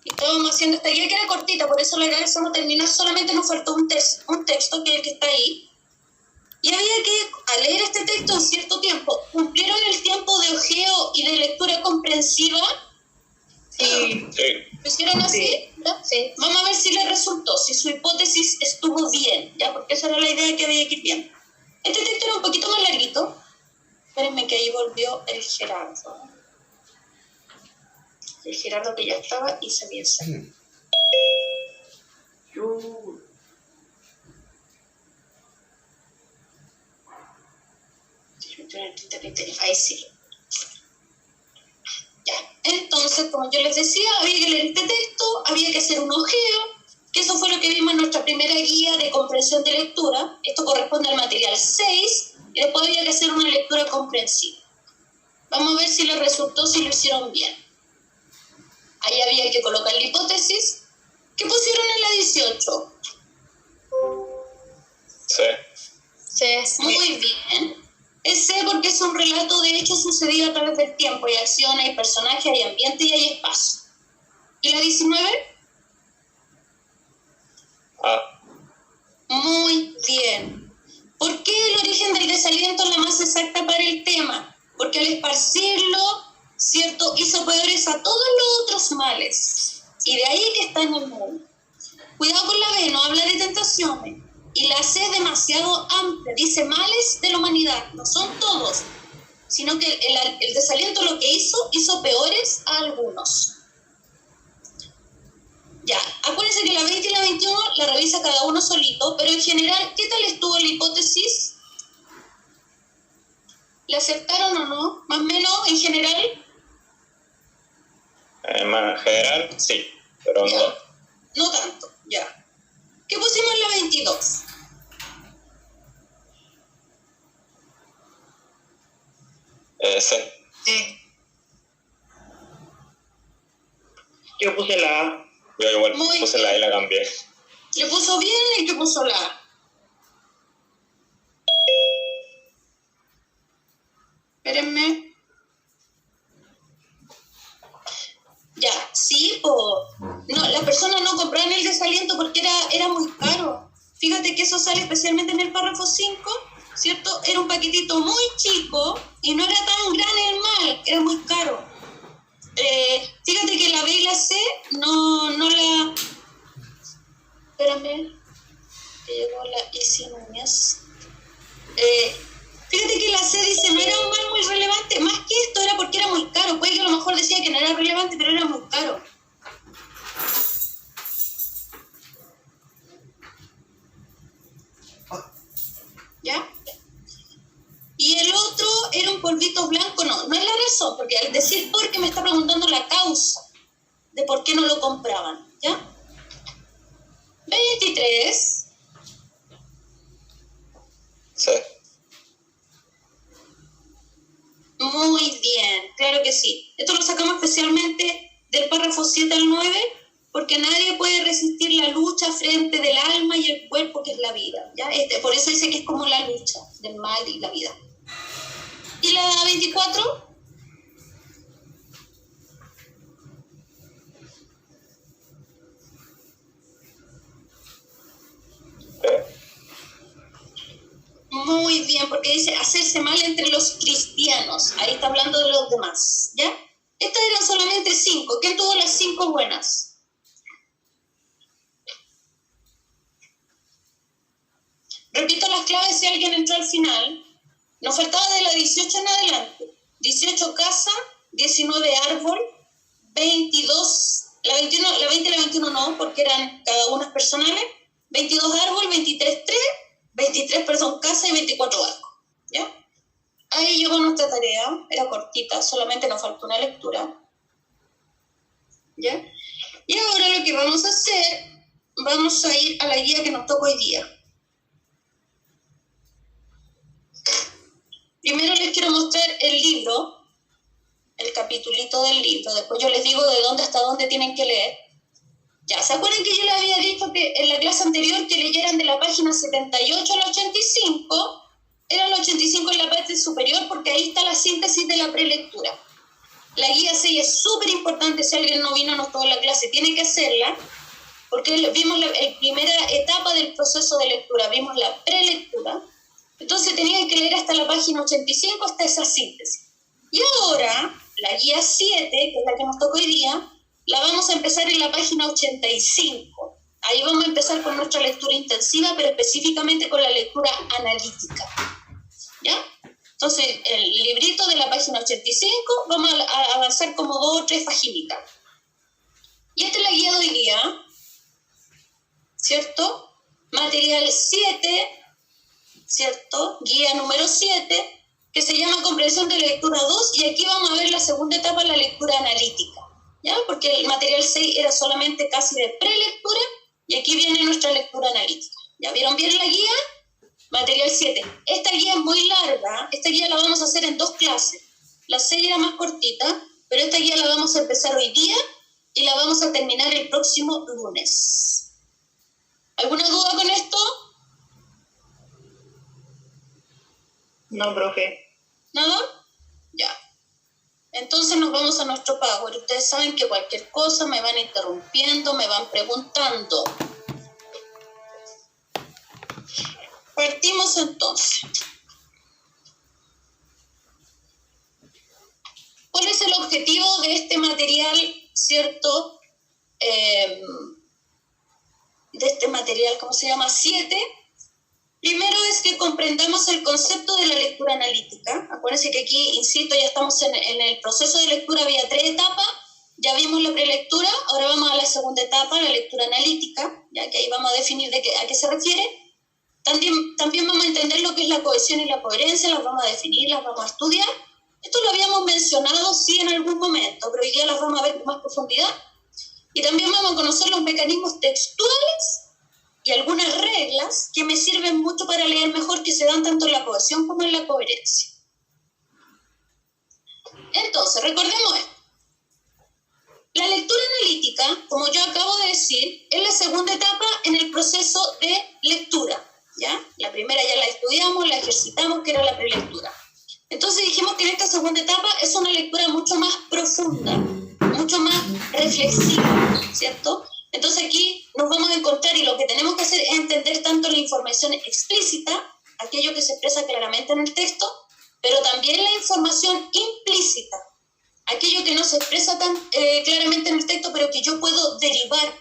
Y estábamos haciendo esta guía que era cortita, por eso la alcanzamos a terminar, solamente nos faltó un texto que es el que está ahí. Y había que, al leer este texto en cierto tiempo, ¿cumplieron el tiempo de ojeo y de lectura comprensiva? Sí. ¿Lo hicieron así? Sí. Vamos a ver si les resultó, si su hipótesis estuvo bien, ¿ya? Porque esa era la idea que había que ir bien. Este texto era un poquito más larguito. Espérenme que ahí volvió el Gerardo. El Gerardo que ya estaba y se había salido. Ahí sí. Ya. Entonces, como yo les decía, había que leer este texto, había que hacer un ojeo, que eso fue lo que vimos en nuestra primera guía de comprensión de lectura. Esto corresponde al material 6, y después había que hacer una lectura comprensiva. Vamos a ver si les resultó, si lo hicieron bien. Ahí había que colocar la hipótesis. ¿Qué pusieron en la 18? Sí. Muy bien. Es C porque es un relato de hechos sucedidos a través del tiempo. Hay acción, hay personaje, hay ambiente y hay espacio. ¿Y la 19? Muy bien. ¿Por qué el origen del desaliento es la más exacta para el tema? Porque al esparcirlo, ¿cierto?, hizo peores a todos los otros males. Y de ahí que está en el mundo. Cuidado con la B, no habla de tentaciones. Y la C es demasiado amplia, dice males de la humanidad, no son todos, sino que el desaliento lo que hizo peores a algunos. Ya, acuérdense que la 20 y la 21 la revisa cada uno solito, pero en general, ¿qué tal estuvo la hipótesis? ¿La aceptaron o no? Más o menos, en general. En general, sí, pero ya, no. No tanto, ya. ¿Qué pusimos en la 22? Sí. Yo puse la A. Yo igual Muy puse bien. la A y la cambié. ¿Le puso bien y qué puso la A? Espérenme. Ya, sí, no, las personas no compraban el desaliento porque era muy caro. Fíjate que eso sale especialmente en el párrafo 5, ¿cierto? Era un paquetito muy chico y no era tan grande el mal, era muy caro. Fíjate que la B y la C no la... Espérame, que llegó la Isi Núñez. Fíjate que la C dice, no era un mal muy relevante, más que esto era porque era muy caro. Puede que a lo mejor decía que no era relevante, pero era muy caro. ¿Ya? Y el otro era un polvito blanco, no es la razón, porque al decir por qué me está preguntando la causa de por qué no lo compraban, ¿ya? 23. Sí. Muy bien, claro que sí. Esto lo sacamos especialmente del párrafo 7 al 9, porque nadie puede resistir la lucha frente del alma y el cuerpo, que es la vida, ¿ya? Por eso dice que es como la lucha del mal y la vida. ¿Y la 24? Muy bien, porque dice hacerse mal entre los cristianos. Ahí está hablando de los demás, ¿ya? Estas eran solamente 5. ¿Quién tuvo las 5 buenas? Repito las claves si alguien entró al final. Nos faltaba de la 18 en adelante. 18 casa, 19 árbol, 22, la 20 y la 21 no, porque eran cada una personales. 22 árbol, 23 casa y 24 arco, ¿ya? Ahí llegó nuestra tarea, era cortita, solamente nos faltó una lectura, ¿ya? Y ahora lo que vamos a hacer, vamos a ir a la guía que nos toca hoy día. Primero les quiero mostrar el libro, el capitulito del libro, después yo les digo de dónde hasta dónde tienen que leer. Ya, ¿se acuerdan que yo les había dicho que en la clase anterior que leyeran de la página 78 a la 85? Era la 85 en la parte superior porque ahí está la síntesis de la prelectura. La guía 6 es súper importante, si alguien no vino, no estuvo en la clase, tiene que hacerla, porque vimos la primera etapa del proceso de lectura, vimos la prelectura, entonces tenían que leer hasta la página 85, hasta esa síntesis. Y ahora, la guía 7, que es la que nos toca hoy día, la vamos a empezar en la página 85. Ahí vamos a empezar con nuestra lectura intensiva, pero específicamente con la lectura analítica. ¿Ya? Entonces, el librito de la página 85, vamos a avanzar como 2 o 3 paginitas. Y esta es la guía de hoy día, ¿cierto? Material 7, ¿cierto? Guía número 7, que se llama Comprensión de la lectura 2, y aquí vamos a ver la segunda etapa, la lectura analítica, ¿ya? Porque el material 6 era solamente casi de prelectura, y aquí viene nuestra lectura analítica. ¿Ya vieron bien la guía? Material 7. Esta guía es muy larga, esta guía la vamos a hacer en 2 clases. La 6 era más cortita, pero esta guía la vamos a empezar hoy día y la vamos a terminar el próximo lunes. ¿Alguna duda con esto? No, profe. ¿Nada? Ya. Entonces nos vamos a nuestro Power. Ustedes saben que cualquier cosa me van interrumpiendo, me van preguntando. Partimos entonces. ¿Cuál es el objetivo de este material, cierto? De este material, ¿cómo se llama? 7. Primero es que comprendamos el concepto de la lectura analítica. Acuérdense que aquí, insisto, ya estamos en el proceso de lectura, había 3 etapas. Ya vimos la prelectura, ahora vamos a la segunda etapa, la lectura analítica, ya que ahí vamos a definir a qué se refiere. También vamos a entender lo que es la cohesión y la coherencia, las vamos a definir, las vamos a estudiar. Esto lo habíamos mencionado, sí, en algún momento, pero hoy día las vamos a ver con más profundidad. Y también vamos a conocer los mecanismos textuales y algunas reglas que me sirven mucho para leer mejor, que se dan tanto en la cohesión como en la coherencia. Entonces, recordemos esto. La lectura analítica, como yo acabo de decir, es la segunda etapa en el proceso de lectura. ¿Ya? La primera ya la estudiamos, la ejercitamos, que era la prelectura. Entonces dijimos que en esta segunda etapa es una lectura mucho más profunda, mucho más reflexiva, ¿cierto? Entonces aquí nos vamos a encontrar, y lo que tenemos que hacer es entender tanto la información explícita, aquello que se expresa claramente en el texto, pero también la información implícita, aquello que no se expresa tan claramente en el texto, pero que yo puedo derivar,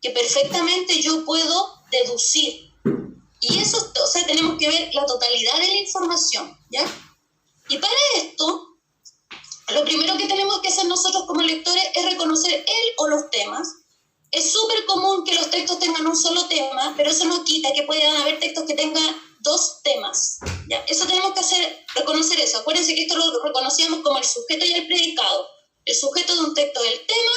que perfectamente yo puedo deducir. Y eso, o sea, tenemos que ver la totalidad de la información, ¿ya? Y para esto, lo primero que tenemos que hacer nosotros como lectores es reconocer el o los temas. Es súper común que los textos tengan un solo tema, pero eso no quita que puedan haber textos que tengan 2 temas, ¿ya? Eso tenemos que hacer, reconocer eso. Acuérdense que esto lo reconocíamos como el sujeto y el predicado. El sujeto de un texto es el tema,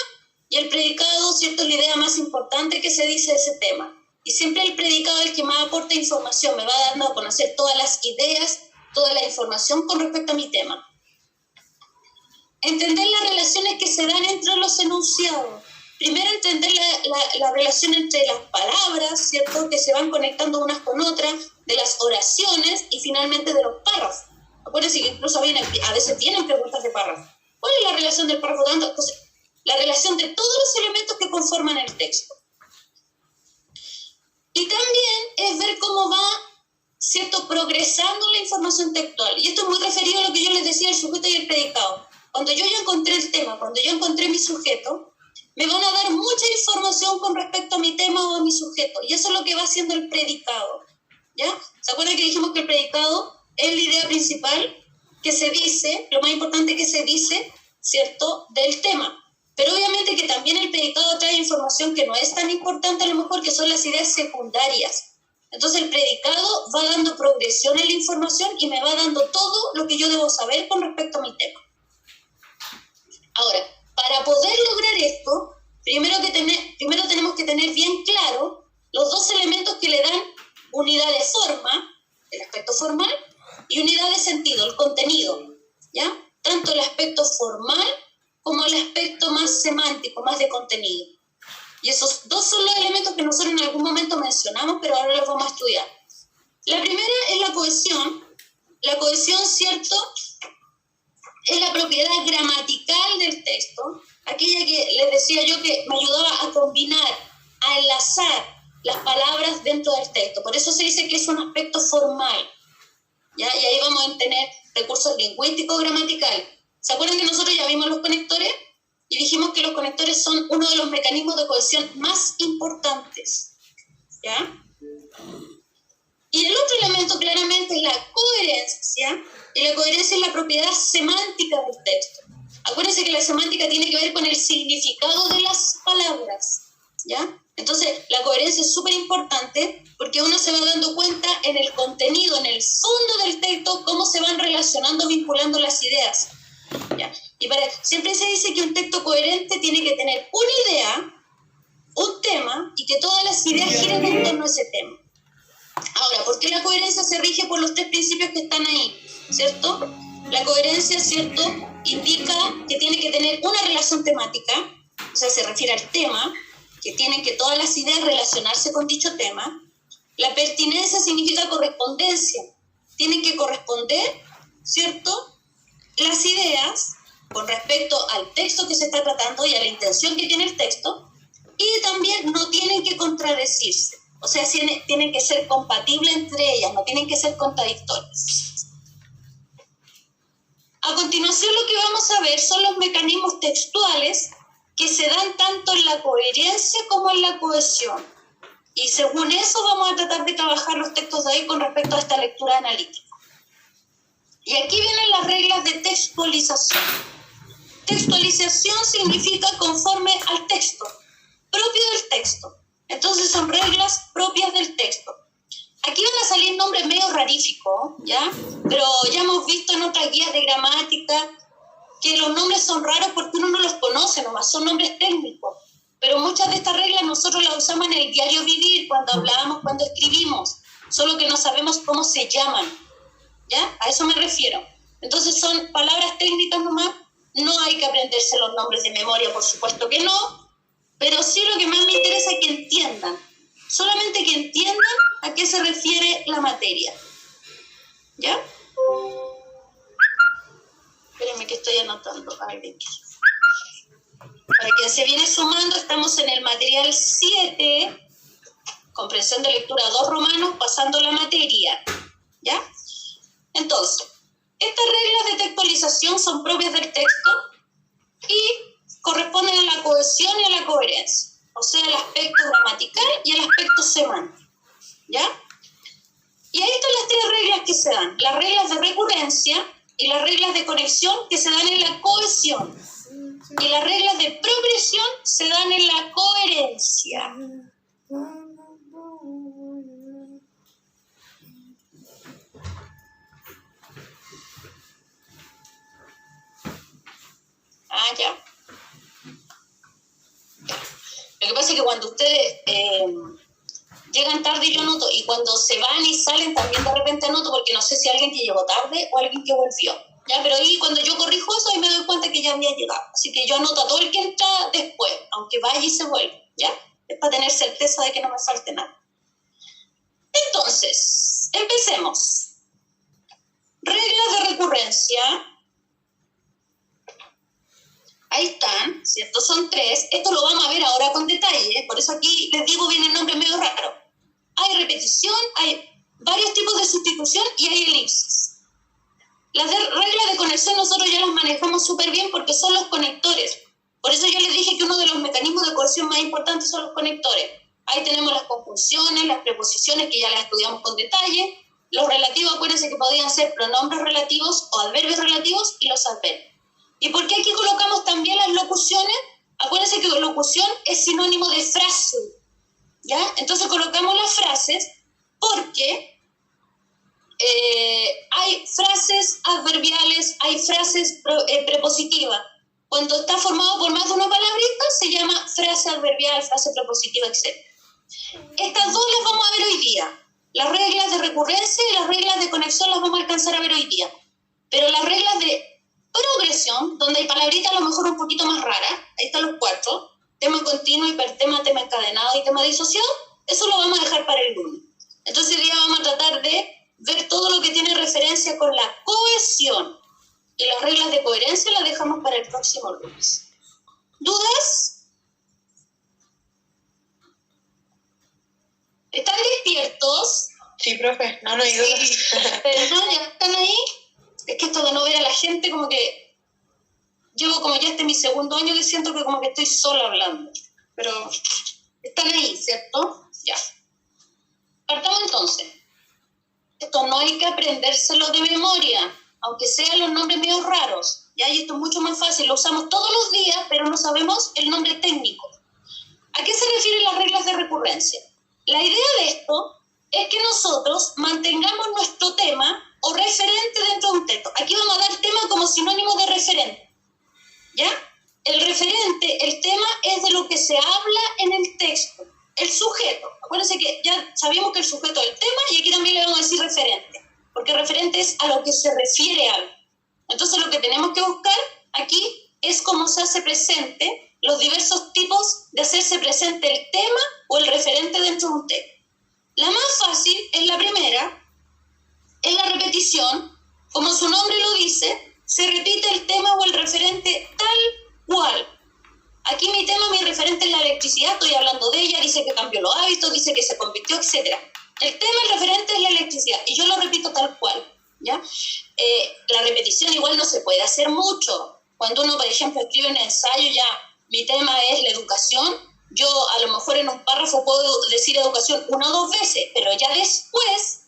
y el predicado, ¿cierto?, es la idea más importante que se dice de ese tema. Y siempre el predicado es el que más aporta información, me va dando a conocer todas las ideas, toda la información con respecto a mi tema. Entender las relaciones que se dan entre los enunciados. Primero entender la relación entre las palabras, ¿cierto?, que se van conectando unas con otras, de las oraciones y finalmente de los párrafos. Acuérdense que incluso a veces vienen preguntas de párrafo. ¿Cuál es la relación del párrafo? Entonces, la relación de todos los elementos que conforman el texto. Y también es ver cómo va, ¿cierto?, progresando la información textual. Y esto es muy referido a lo que yo les decía, el sujeto y el predicado. Cuando yo ya encontré el tema, cuando yo encontré mi sujeto, me van a dar mucha información con respecto a mi tema o a mi sujeto. Y eso es lo que va haciendo el predicado, ¿ya? ¿Se acuerdan que dijimos que el predicado es la idea principal que se dice, lo más importante que se dice, ¿cierto?, del tema? Pero obviamente que también el predicado trae información que no es tan importante a lo mejor, que son las ideas secundarias. Entonces el predicado va dando progresión en la información y me va dando todo lo que yo debo saber con respecto a mi tema. Ahora, para poder lograr esto, primero tenemos que tener bien claro los 2 elementos que le dan unidad de forma, el aspecto formal, y unidad de sentido, el contenido, ¿ya? Tanto el aspecto formal como el aspecto más semántico, más de contenido. Y esos 2 son los elementos que nosotros en algún momento mencionamos, pero ahora los vamos a estudiar. La primera es la cohesión. La cohesión, ¿cierto?, es la propiedad gramatical del texto, aquella que les decía yo que me ayudaba a combinar, a enlazar las palabras dentro del texto. Por eso se dice que es un aspecto formal, ¿ya? Y ahí vamos a tener recursos lingüísticos, gramaticales. ¿Se acuerdan que nosotros ya vimos los conectores? Y dijimos que los conectores son uno de los mecanismos de cohesión más importantes, ¿ya? Y el otro elemento claramente es la coherencia, y la coherencia es la propiedad semántica del texto. Acuérdense que la semántica tiene que ver con el significado de las palabras, ¿ya? Entonces, la coherencia es súper importante porque uno se va dando cuenta en el contenido, en el fondo del texto, cómo se van relacionando, vinculando las ideas, ¿ya? Y siempre se dice que un texto coherente tiene que tener una idea, un tema, y que todas las ideas giren en torno a ese tema. Ahora, ¿por qué la coherencia se rige por los tres principios que están ahí? ¿Cierto? La coherencia, ¿cierto?, indica que tiene que tener una relación temática, o sea, se refiere al tema, que tienen que todas las ideas relacionarse con dicho tema. La pertinencia significa correspondencia. Tienen que corresponder, ¿cierto?, las ideas con respecto al texto que se está tratando y a la intención que tiene el texto, y también no tienen que contradecirse. O sea, tienen que ser compatibles entre ellas, no tienen que ser contradictorias. A continuación, lo que vamos a ver son los mecanismos textuales que se dan tanto en la coherencia como en la cohesión. Y según eso vamos a tratar de trabajar los textos de ahí con respecto a esta lectura analítica. Y aquí vienen las reglas de textualización. Textualización significa conforme al texto, propio del texto. Entonces son reglas propias del texto. Aquí van a salir nombres medio raríficos, ¿ya? Pero ya hemos visto en otras guías de gramática que los nombres son raros porque uno no los conoce nomás, son nombres técnicos. Pero muchas de estas reglas nosotros las usamos en el diario vivir, cuando hablamos, cuando escribimos, solo que no sabemos cómo se llaman, ¿ya? A eso me refiero. Entonces son palabras técnicas nomás, no hay que aprenderse los nombres de memoria, por supuesto que no, pero sí lo que más me interesa es que entiendan, solamente que entiendan a qué se refiere la materia, ¿ya? Espérenme que estoy anotando. Para quien se viene sumando, estamos en el material 7, comprensión de lectura 2 romanos, pasando la materia, ¿ya? Entonces, estas reglas de textualización son propias del texto y corresponden a la cohesión y a la coherencia, o sea, el aspecto gramatical y el aspecto semántico, ¿ya? Y ahí están las tres reglas que se dan, las reglas de recurrencia y las reglas de conexión que se dan en la cohesión, y las reglas de progresión se dan en la coherencia. Ya. Lo que pasa es que cuando ustedes llegan tarde yo noto, y cuando se van y salen también de repente noto, porque no sé si alguien que llegó tarde o alguien que volvió, ¿ya? Pero ahí cuando yo corrijo eso, ahí me doy cuenta que ya había llegado. Así que yo anoto a todo el que entra después, aunque vaya y se vuelva, ¿ya? Es para tener certeza de que no me falte nada. Entonces, empecemos. Reglas de recurrencia. Ahí están, ¿cierto? Son 3. Esto lo vamos a ver ahora con detalle, por eso aquí les digo bien el nombre medio raro. Hay repetición, hay varios tipos de sustitución y hay elipsis. Las reglas de conexión nosotros ya las manejamos súper bien porque son los conectores. Por eso yo les dije que uno de los mecanismos de cohesión más importantes son los conectores. Ahí tenemos las conjunciones, las preposiciones que ya las estudiamos con detalle. Los relativos, acuérdense que podían ser pronombres relativos o adverbios relativos, y los adverbios. ¿Y por qué aquí colocamos también las locuciones? Acuérdense que locución es sinónimo de frase, ¿ya? Entonces colocamos las frases porque hay frases adverbiales, hay frases prepositivas. Cuando está formado por más de una palabrita se llama frase adverbial, frase prepositiva, etc. Estas dos las vamos a ver hoy día. Las reglas de recurrencia y las reglas de conexión las vamos a alcanzar a ver hoy día. Pero las reglas de progresión, donde hay palabritas a lo mejor un poquito más raras, ahí están los 4, tema continuo, hipertema, tema encadenado y tema disociado, eso lo vamos a dejar para el lunes. Entonces hoy día vamos a tratar de ver todo lo que tiene referencia con la cohesión. y las reglas de coherencia las dejamos para el próximo lunes. ¿Dudas? ¿Están despiertos? Sí, profe, no hay duda. Pero no, ya están ahí. Es que esto de no ver a la gente, como que llevo como ya mi segundo año que siento que como que estoy sola hablando. Pero están ahí, ¿cierto? Ya. Partamos entonces. Esto no hay que aprendérselo de memoria, aunque sean los nombres medio raros. Ya, y esto es mucho más fácil, lo usamos todos los días, pero no sabemos el nombre técnico. ¿A qué se refieren las reglas de recurrencia? La idea de esto es que nosotros mantengamos nuestro tema o referente dentro de un texto. Aquí vamos a dar tema como sinónimo de referente. ¿Ya? El referente, el tema, es de lo que se habla en el texto. El sujeto. Acuérdense que ya sabíamos que el sujeto es el tema y aquí también le vamos a decir referente. Porque referente es a lo que se refiere algo. Entonces lo que tenemos que buscar aquí es cómo se hace presente los diversos tipos de hacerse presente el tema o el referente dentro de un texto. La más fácil es la primera, es la repetición. Como su nombre lo dice, se repite el tema o el referente tal cual. Aquí mi tema, mi referente es la electricidad, estoy hablando de ella, dice que cambió los hábitos, dice que se convirtió, etc. El tema, el referente es la electricidad y yo lo repito tal cual, ¿ya? La repetición igual no se puede hacer mucho. Cuando uno, por ejemplo, escribe un ensayo, ya mi tema es la educación, yo a lo mejor en un párrafo puedo decir educación 1 o 2 veces, pero ya después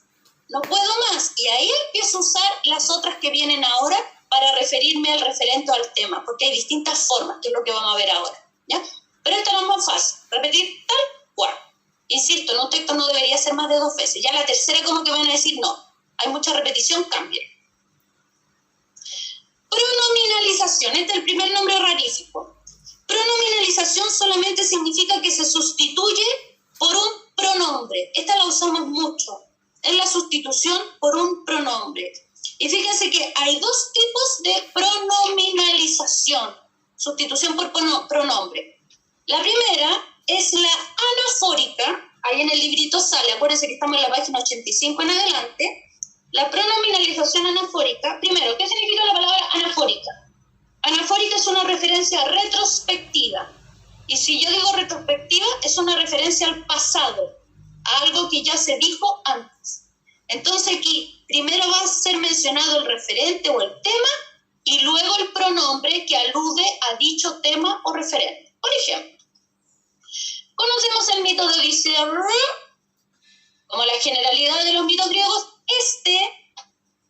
no puedo más y ahí empiezo a usar las otras que vienen ahora para referirme al referente o al tema, porque hay distintas formas, que es lo que vamos a ver ahora, ¿ya? Pero esta es lo más fácil, repetir tal cual. Insisto, en un texto no debería ser más de 2 veces. Ya la tercera como que van a decir no, hay mucha repetición, cambien. Pronominalización, este es el primer nombre rarífico. Pronominalización solamente significa que se sustituye por un pronombre. Esta la usamos mucho, es la sustitución por un pronombre. Y fíjense que hay 2 tipos de pronominalización, sustitución por pronombre. La primera es la anafórica, ahí en el librito sale, acuérdense que estamos en la página 85 en adelante. La pronominalización anafórica, primero, ¿qué significa la palabra anafórica? Anafórica es una referencia retrospectiva. Y si yo digo retrospectiva, es una referencia al pasado, a algo que ya se dijo antes. Entonces aquí, primero va a ser mencionado el referente o el tema, y luego el pronombre que alude a dicho tema o referente. Por ejemplo, conocemos el mito de Odiseo, como la generalidad de los mitos griegos,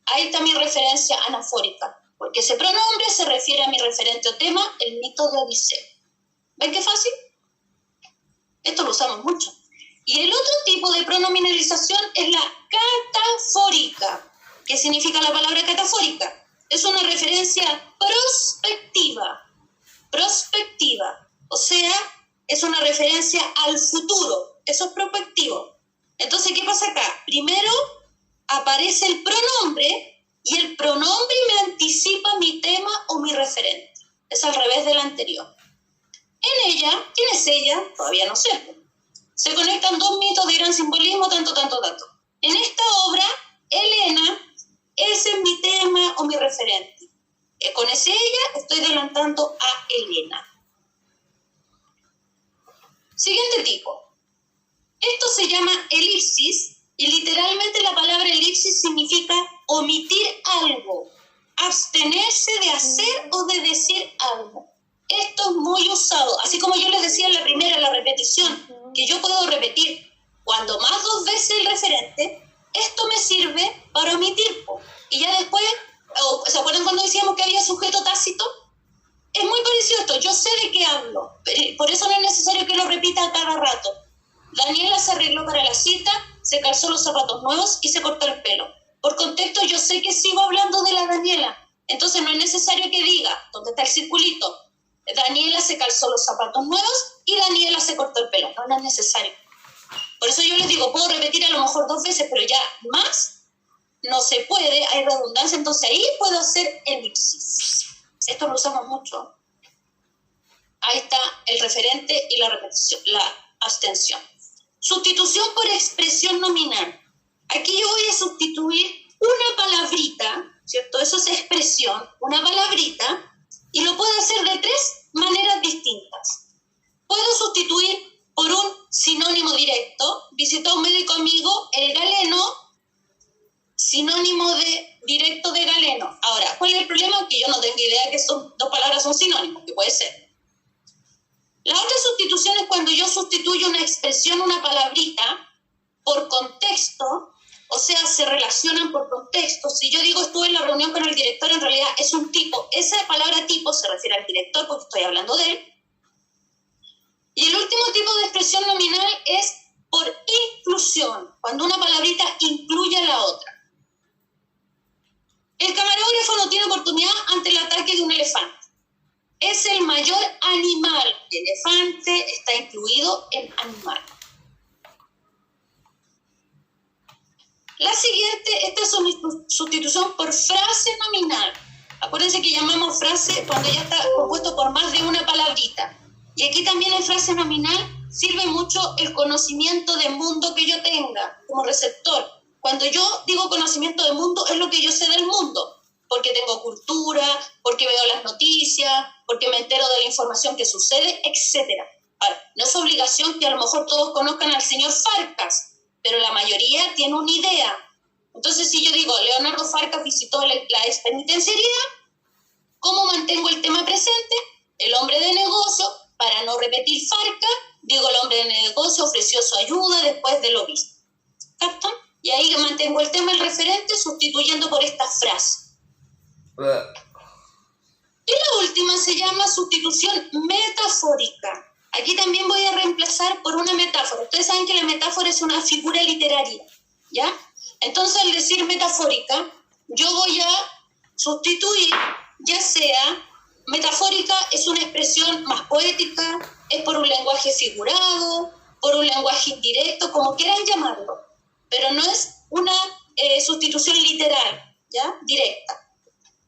ahí está mi referencia anafórica, porque ese pronombre se refiere a mi referente o tema, el mito de Odiseo. ¿Ven qué fácil? Esto lo usamos mucho. Y el otro tipo de pronominalización es la catafórica. ¿Qué significa la palabra catafórica? Es una referencia prospectiva. Prospectiva. O sea, es una referencia al futuro. Eso es prospectivo. Entonces, ¿qué pasa acá? Primero aparece el pronombre y el pronombre me anticipa mi tema o mi referente. Es al revés del anterior. En ella, ¿quién es ella? Todavía no sé. Se conectan 2 mitos de gran simbolismo, tanto. En esta obra, Helena, ese es mi tema o mi referente. Con ese ella estoy adelantando a Helena. Siguiente tipo. Esto se llama elipsis y literalmente la palabra elipsis significa omitir algo, abstenerse de hacer o de decir algo. Esto es muy usado, así como yo les decía en la primera, la repetición, que yo puedo repetir cuando más 2 veces el referente, esto me sirve para omitir. Y ya después, ¿se acuerdan cuando decíamos que había sujeto tácito? Es muy parecido esto, yo sé de qué hablo, por eso no es necesario que lo repita a cada rato. Daniela se arregló para la cita, se calzó los zapatos nuevos y se cortó el pelo. Por contexto, yo sé que sigo hablando de la Daniela, entonces no es necesario que diga, ¿dónde está el circulito? Daniela se calzó los zapatos nuevos y Daniela se cortó el pelo. No es necesario. Por eso yo les digo, puedo repetir a lo mejor 2 veces, pero ya más no se puede, hay redundancia, entonces ahí puedo hacer elipsis. Esto lo usamos mucho. Ahí está el referente y la repetición, la abstención. Sustitución por expresión nominal. Aquí yo voy a sustituir una palabrita ¿cierto? Eso es expresión, una palabrita, y lo puedo hacer de 3 maneras distintas. Puedo sustituir por un sinónimo directo, visitó a un médico amigo, el galeno, sinónimo de directo de galeno. Ahora, ¿cuál es el problema? Que yo no tengo idea que son 2 palabras son sinónimos, que puede ser. La otra sustitución es cuando yo sustituyo una expresión, una palabrita, por contexto, o sea, se relacionan por contexto. Si yo digo estuve en la reunión con el director, en realidad es un tipo. Esa palabra tipo se refiere al director porque estoy hablando de él. Y el último tipo de expresión nominal es por inclusión, cuando una palabrita incluye a la otra. El camarógrafo no tiene oportunidad ante el ataque de un elefante. Es el mayor animal. Elefante está incluido en animal. La siguiente, esta es una sustitución por frase nominal. Acuérdense que llamamos frase cuando ya está compuesto por más de una palabrita. Y aquí también en frase nominal sirve mucho el conocimiento de mundo que yo tenga como receptor. Cuando yo digo conocimiento de mundo es lo que yo sé del mundo, porque tengo cultura, porque veo las noticias, porque me entero de la información que sucede, etc. Ahora, no es obligación que a lo mejor todos conozcan al señor Farcas, pero la mayoría tiene una idea. Entonces, si yo digo, Leonardo Farcas visitó la ex penitenciaría, ¿cómo mantengo el tema presente? El hombre de negocio, para no repetir Farcas, digo, el hombre de negocio ofreció su ayuda después de lo visto. ¿Captan? Y ahí mantengo el tema, el referente, sustituyendo por esta frase. Y la última se llama sustitución metafórica. Aquí también voy a reemplazar por una metáfora. Ustedes saben que la metáfora es una figura literaria, ¿ya? Entonces, al decir metafórica, yo voy a sustituir, ya sea, metafórica es una expresión más poética, es por un lenguaje figurado, por un lenguaje indirecto, como quieran llamarlo, pero no es una sustitución literal, ¿ya? Directa.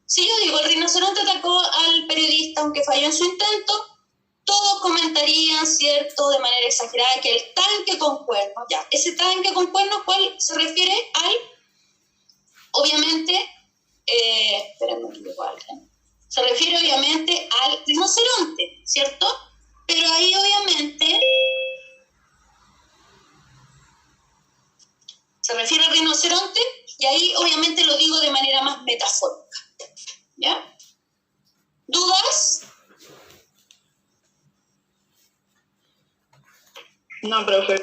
Si yo digo, el rinoceronte atacó al periodista aunque falló en su intento, todos comentarían, ¿cierto?, de manera exagerada, que el tanque con cuernos, ya, ese tanque con cuernos, ¿cuál se refiere? Al, obviamente, espérenme que digo algo, se refiere obviamente al rinoceronte, ¿cierto? Pero ahí obviamente se refiere al rinoceronte y ahí obviamente lo digo de manera más metafórica, ¿ya? ¿Dudas? No, profe.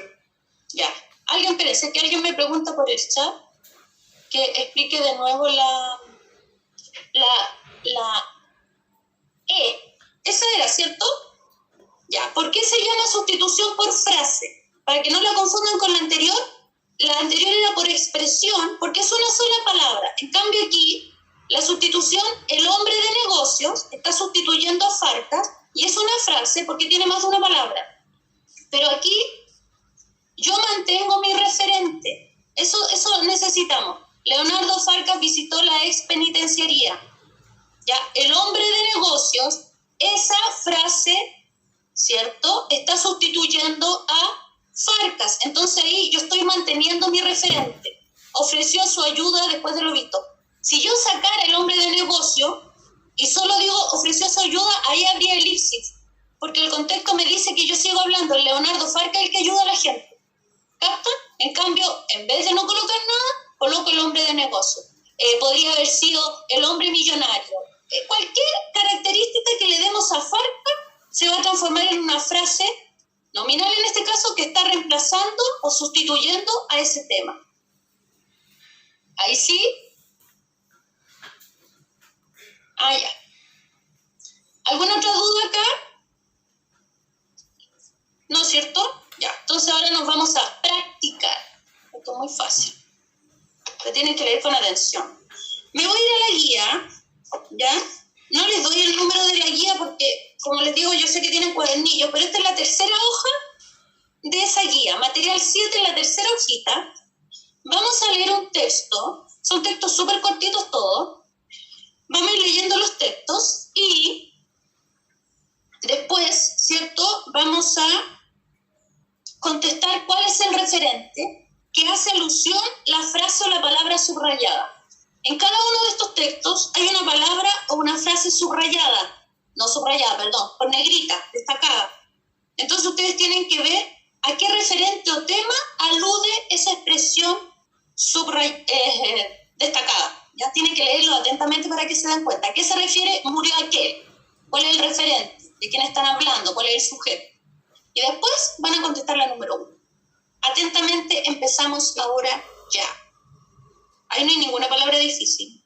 Ya. Alguien, espérese, que alguien me pregunta por el chat que explique de nuevo la E. Esa era, ¿cierto? Ya. ¿Por qué se llama sustitución por frase? Para que no la confundan con la anterior era por expresión, porque es una sola palabra. En cambio aquí, la sustitución, el hombre de negocios está sustituyendo a Farcas y es una frase porque tiene más de una palabra. Pero aquí yo mantengo mi referente. Eso necesitamos. Leonardo Farcas visitó la ex penitenciaría. ¿Ya? El hombre de negocios, esa frase, ¿cierto?, está sustituyendo a Farcas. Entonces ahí yo estoy manteniendo mi referente. Ofreció su ayuda después de lo visto. Si yo sacara el hombre de negocio y solo digo ofreció su ayuda, ahí habría elipsis. Porque el contexto me dice que yo sigo hablando, el Leonardo Farcas es el que ayuda a la gente. ¿Capta? En cambio, en vez de no colocar nada, coloco el hombre de negocio. Podría haber sido el hombre millonario. Cualquier característica que le demos a Farcas se va a transformar en una frase nominal, en este caso, que está reemplazando o sustituyendo a ese tema. Ahí sí. Ya. ¿Alguna otra duda acá? ¿No es cierto? Ya, entonces ahora nos vamos a practicar. Esto es muy fácil. Lo tienen que leer con atención. Me voy a ir a la guía, ¿ya? No les doy el número de la guía porque, como les digo, yo sé que tienen cuadernillos, pero esta es la tercera hoja de esa guía. Material 7 en la tercera hojita. Vamos a leer un texto. Son textos súper cortitos todos. Vamos a ir leyendo los textos y después, ¿cierto?, vamos a contestar cuál es el referente que hace alusión la frase o la palabra subrayada. En cada uno de estos textos hay una palabra o una frase subrayada, no subrayada, perdón, con negrita, destacada. Entonces ustedes tienen que ver a qué referente o tema alude esa expresión destacada. Ya tienen que leerlo atentamente para que se den cuenta. ¿A qué se refiere murió aquel? ¿Cuál es el referente? ¿De quién están hablando? ¿Cuál es el sujeto? Y después van a contestar la número 1. Atentamente, empezamos ahora ya. Ahí no hay ninguna palabra difícil.